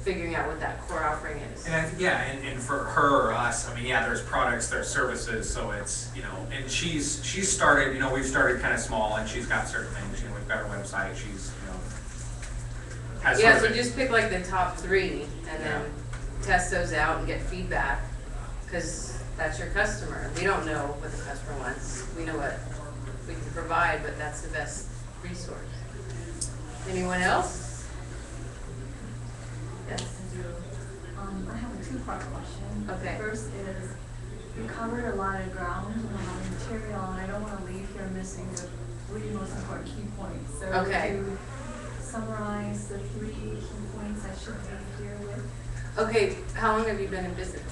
figuring out what that core offering is. And and for her or us, there's products, there's services, so it's, and she's started, we've started kind of small, and she's got certain things, we've got her website, she's, has Yeah, sort so of just pick like the top 3, and then test those out and get feedback, because that's your customer. We don't know what the customer wants. We know what we can provide, but that's the best resource. Anyone else? Yes. I have a 2-part question. Okay. First is, We covered a lot of ground, a lot of material, and I don't want to leave here missing the three most important key points. So Okay. to summarize the three key points I should leave here with, Okay, how long have you been in business?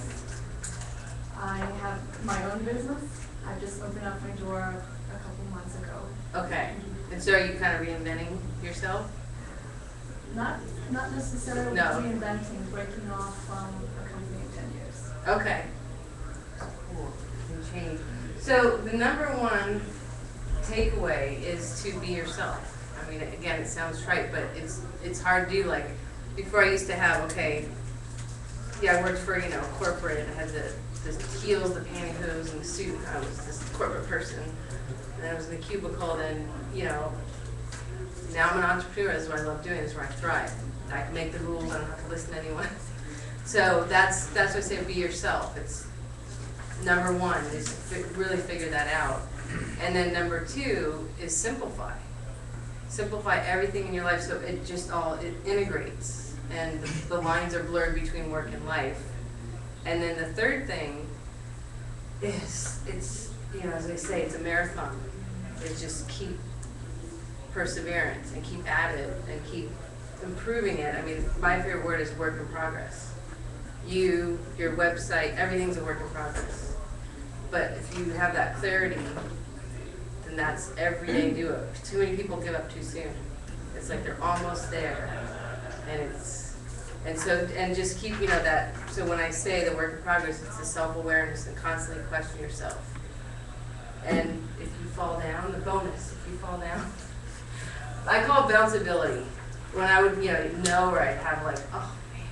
I have my own business. I just opened up my door a couple months ago. Okay, and so are you kind of reinventing yourself? Not necessarily No. reinventing, breaking off from a company of 10 years. Okay. Cool, can change. So the number one takeaway is to be yourself. I mean, again, it sounds trite, but it's hard to do. Like, before I used to have, okay, yeah, I worked for, corporate, I had the heels, the pantyhose, and the suit. I was this corporate person. And I was in the cubicle, then, now I'm an entrepreneur. That's what I love doing. That's where I thrive. I can make the rules. I don't have to listen to anyone. So that's why I say be yourself. It's number one is really figure that out. And then number two is simplify. Simplify everything in your life so it integrates and the lines are blurred between work and life. And then the third thing is it's as they say, it's a marathon. It's just keep perseverance and keep at it and keep improving it. I mean, my favorite word is work in progress. Your website, everything's a work in progress. But if you have that clarity, then that's every day do it. Too many people give up too soon. It's like they're almost there. And just keep, that, so when I say the work in progress, it's the self-awareness and constantly question yourself. And if you fall down, the bonus, if you fall down, I call it bounceability. When I would, know where I'd have like, oh man,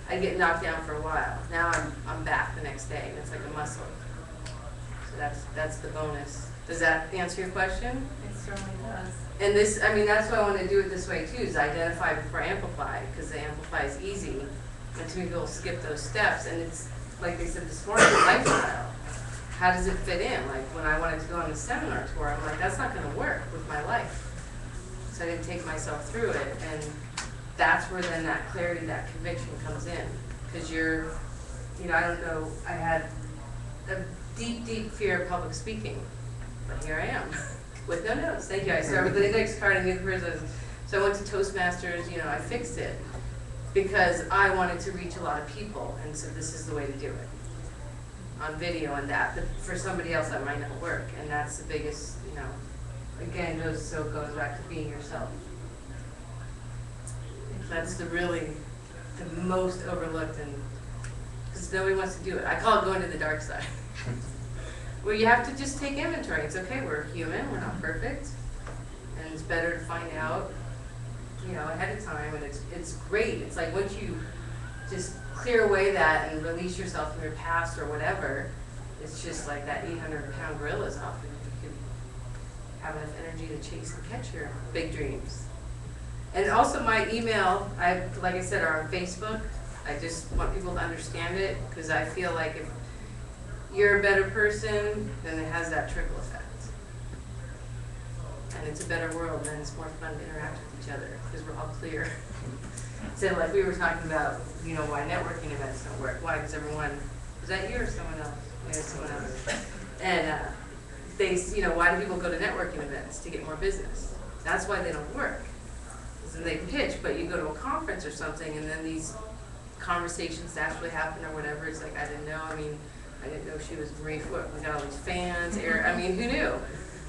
I'd get knocked down for a while. Now I'm back the next day, and it's like a muscle. So that's the bonus. Does that answer your question? It certainly does. And that's why I want to do it this way too, is identify before amplify, because the amplify is easy, and too many people skip those steps, and it's, like they said this morning, lifestyle. How does it fit in? Like when I wanted to go on the seminar tour, I'm like, that's not going to work with my life. So I didn't take myself through it, and that's where then that clarity, that conviction comes in. Because I don't know, I had a deep, deep fear of public speaking, but here I am, with no notes. Thank you. I started with the index card and new person. So I went to Toastmasters, I fixed it because I wanted to reach a lot of people, and so this is the way to do it. On video and that, but for somebody else that might not work, and that's the biggest, again, goes back to being yourself. That's the most overlooked, and because nobody wants to do it. I call it going to the dark side. Where you have to just take inventory. It's okay, we're human, we're not perfect, and it's better to find out, ahead of time, and it's great. It's like once you just clear away that and release yourself from your past or whatever, it's just like that 800-pound gorilla's off, and you can have enough energy to chase and catch your big dreams. And also my email, like I said, are on Facebook. I just want people to understand it, because I feel like if you're a better person, then it has that trickle effect. And it's a better world, and it's more fun to interact with each other, because we're all clear. So like we were talking about, why networking events don't work. Why? Because everyone, was that you or someone else? Maybe someone else. And why do people go to networking events? To get more business. That's why they don't work. Because they pitch, but you go to a conference or something, and then these conversations actually happen or whatever. It's like, I didn't know. I didn't know she was Marie Foot. We got all these fans. Who knew?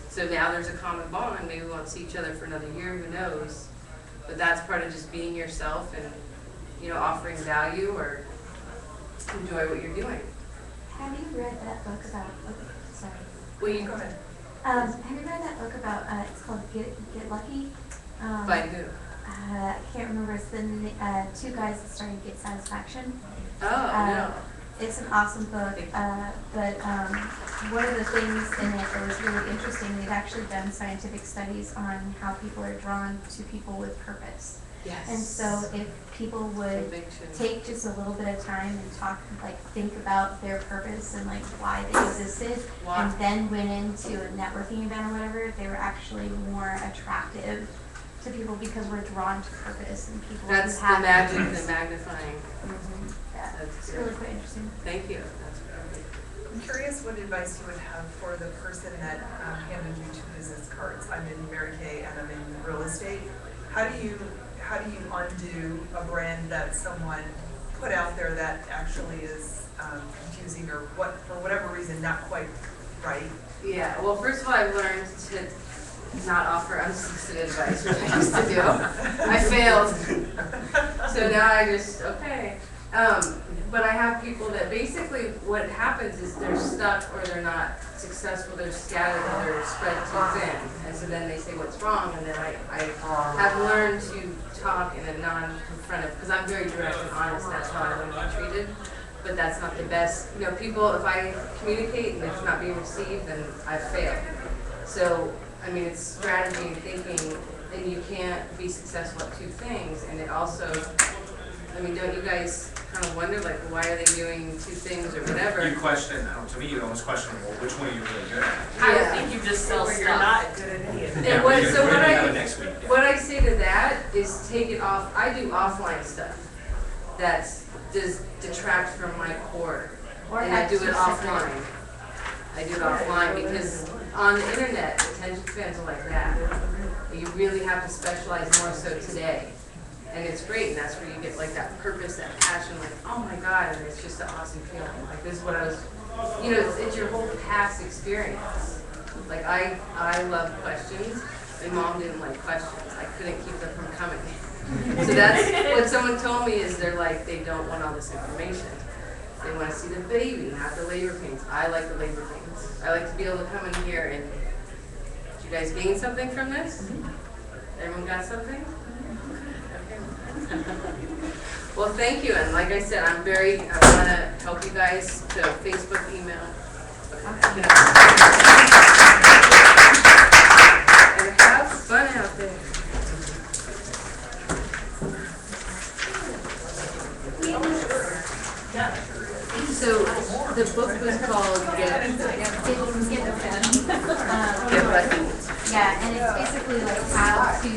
So now there's a common bond. Maybe we won't see each other for another year. Who knows? But that's part of just being yourself and, offering value or enjoy what you're doing. Have you read that book about, sorry. Well, you go ahead. Have you read that book about, it's called Get Lucky? By who? I can't remember, it's the two guys that started Get Satisfaction. Oh, no. It's an awesome book, but one of the things in it that was really interesting, they've actually done scientific studies on how people are drawn to people with purpose. Yes. And so if people would take just a little bit of time and think about their purpose and why they existed, and then went into a networking event or whatever, they were actually more attractive to to people because we're drawn to purpose and people That's who the have magic, purpose. the magnifying. Yeah, That's it's good. really quite interesting. Thank you. That's perfect. I'm curious what advice you would have for the person that handed you two business cards. I'm in Mary Kay and I'm in real estate. How do you undo a brand that someone put out there that actually is confusing or for whatever reason not quite right? Yeah, well, first of all, I've learned to not offer unsolicited advice, which I used to do. I failed. So now I just, okay. But I have people that basically what happens is they're stuck or they're not successful, they're scattered or they're spread too thin. And so then they say what's wrong, and then I have learned to talk in a non-confrontive, because I'm very direct and honest, that's how I want to be treated. But that's not the best, you know, people, if I communicate and it's not being received, then I've failed. So, I mean, it's strategy and thinking, and you can't be successful at two things, and it also, I mean, don't you guys kind of wonder, like, why are they doing two things or whatever? You question, to me, you almost question, well, which one are you really good at? I would Yeah. think you just sell Where stuff. you're not good at any of it. And what, we can- so we what can have I, it next week, yeah. what I say to that is take it off, I do offline stuff that does detract from my core. Or And I have do it specific- offline. I do it offline because on the internet, attention spans are like that. You really have to specialize more so today. And it's great, and that's where you get like that purpose, that passion, like, oh my God, and it's just an awesome feeling. Like this is what I was, you know, it's your whole past experience. Like I love questions. My mom didn't like questions. I couldn't keep them from coming. So that's what someone told me is they're like, they don't want all this information. They want to see the baby, not the labor pains. I like the labor pains. I like to be able to come in here and, did you guys gain something from this? Everyone got something? Okay. Well, thank you, and like I said, I want to help you guys, so Facebook, email. And have fun out there. So the book was called Get Lucky. Yeah, and it's basically like how to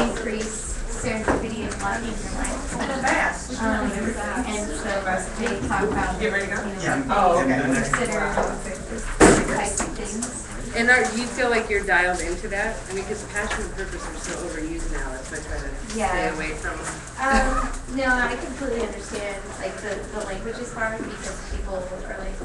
increase serendipity and luck in your life. And so they talk about, you know, consider types of things. And do you feel like you're dialed into that? I mean, because passion and purpose are so overused now, that's why I try to stay away from them. No, I completely understand like the language is hard because people are like,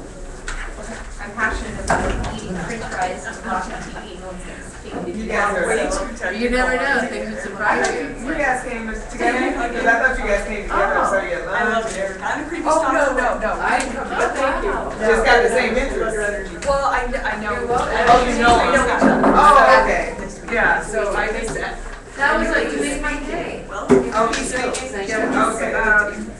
I'm passionate about eating french fries and watching TV. You guys are way too technical. You never know, things would surprise you. You guys came together? Because I thought you guys came together, so you had I lunch love and it. everything. I'm a creepy Oh, stalker. no. I didn't come to Thank you. Just got the same interest. Well, I know. You're welcome. Oh, you know I know us. each other. Oh, okay. Yeah, so I just, That was like, you made my day. Well, oh, you said, Thank you. okay.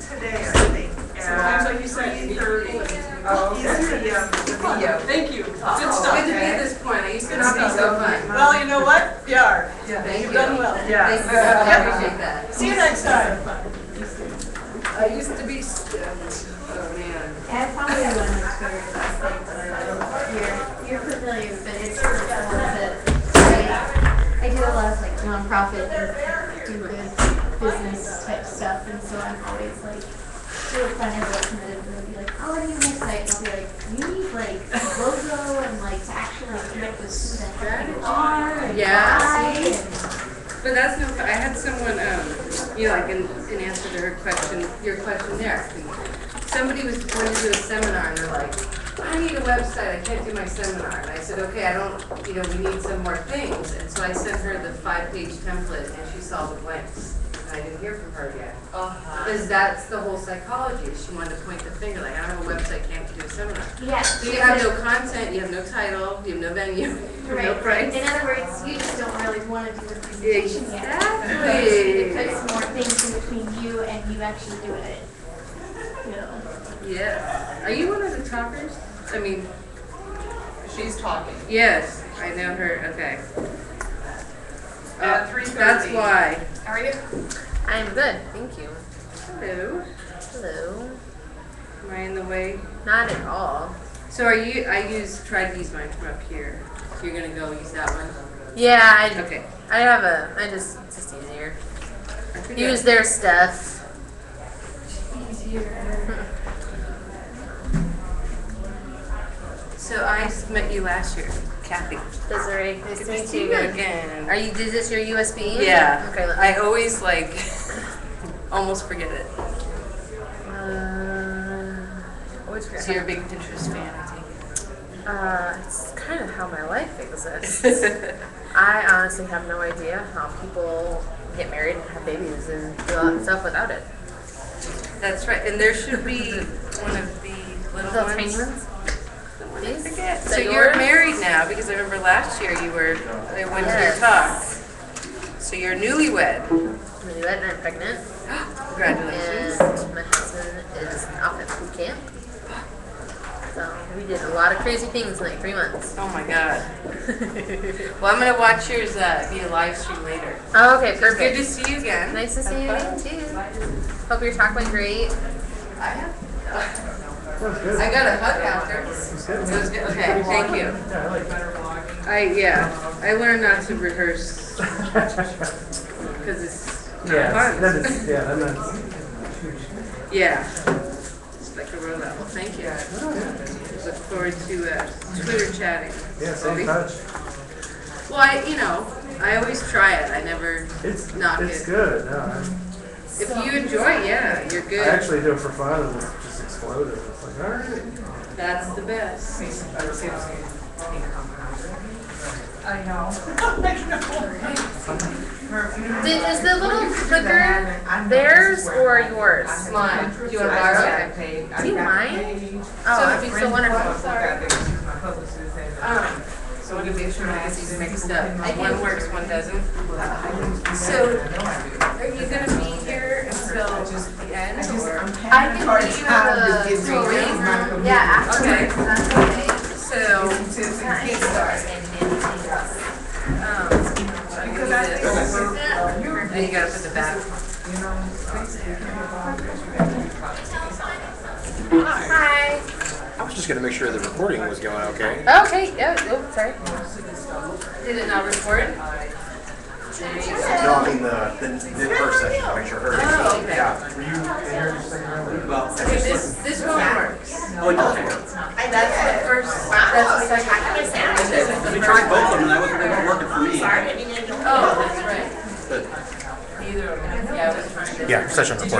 today, I think. Sometimes like you said, 8:30. Oh, okay. The video. Thank you. Good to be at this point, I used to not be so fun. Well, you know what? You are. Thank You've you. done well. Thank you, I appreciate that. See you next time. I used to be, oh man. Yeah, probably one of those favorites like you're familiar, but it's really cool that I do a lot of like nonprofit and do good business type stuff, and so I'm always like really fun as a committed and they'll be like, oh, I need my site, and I'll be like, you need like a logo and like to actually connect with who you are and Yeah. why and But that's no, I had someone, you know, like in answer to her question, your question there. Somebody was going to do a seminar and they're like, I need a website, I can't do my seminar. And I said, okay, I don't, you know, we need some more things. And so I sent her the 5-page template and she saw the blanks. And I didn't hear from her again. Because that's the whole psychology. She wanted to point the finger, like, I don't have a website, can't do a seminar. yeah. So you have no content, you have no title, you have no venue, you have no Right. price. In other words, you just don't really want to do the presentation yet. Exactly. Because it puts more things in between you and you actually doing it. You know. Yeah. Are you one of the talkers? I mean, She's talking. yes, I know her. Okay. At 3:30. That's why. How are you? I'm good, thank you. Hello. Hello. Am I in the way? Not at all. So are you? Tried to use mine from up here. So you're gonna go use that one. Yeah, Okay. it's just easier. Use their stuff. So I met you last year, Kathy. Desiree, nice Good to meet see you. you again. Is this your USB? Yeah. Okay, let me. I always like almost forget it. Always forget. So you're a big Pinterest fan, I take It's kind of how my life exists. I honestly have no idea how people get married and have babies and do all that stuff without it. That's right. And there should be one of the little The ones. tiny ones? I forget. Is So that you're yours? married now because I remember last year you were. I went to your Yes. talk. So you're newlywed. Newlywed and I'm pregnant. Congratulations. And my husband is off at boot camp. So we did a lot of crazy things in like 3 months. Oh my God. Well, I'm gonna watch yours via live stream later. Oh, okay, So it's good perfect. to see you again. Nice to see you Have again fun. too. Hope your talk went great. I have. I got a hug after. It was good. Okay, thank you. I learned not to rehearse because it's not fun. Yeah. It's like a rollout. Well, thank you. Look forward to Twitter chatting. Yeah, stay in touch. Well, I always try it. I never knock it. It's good. No, If you enjoy it, yeah, you're I good. actually do it for fun and it just exploded. It's like, all right. That's the best. I know. Is the little clicker theirs or yours? Mine. Do you want to borrow it? Do you mind? Oh, that'd be so wonderful. So I'm gonna make sure I get these mixed up. One works, one doesn't. So, are you gonna be here until the end, or? I can meet you at the room. Yeah, after. Okay. That's okay. So, and you gotta put the back. Hi. I was just gonna make sure the recording was going okay. Okay, yeah, oh, sorry. Did it not record? No, I mean the first section, I'll make sure her. Oh, okay. Yeah. Well, This one works. oh, it does work. That's the first, that's the second. Let me try both of them, and that wasn't working for me. Oh, that's right. But Neither of them. Yeah, I was trying to. yeah, session recording.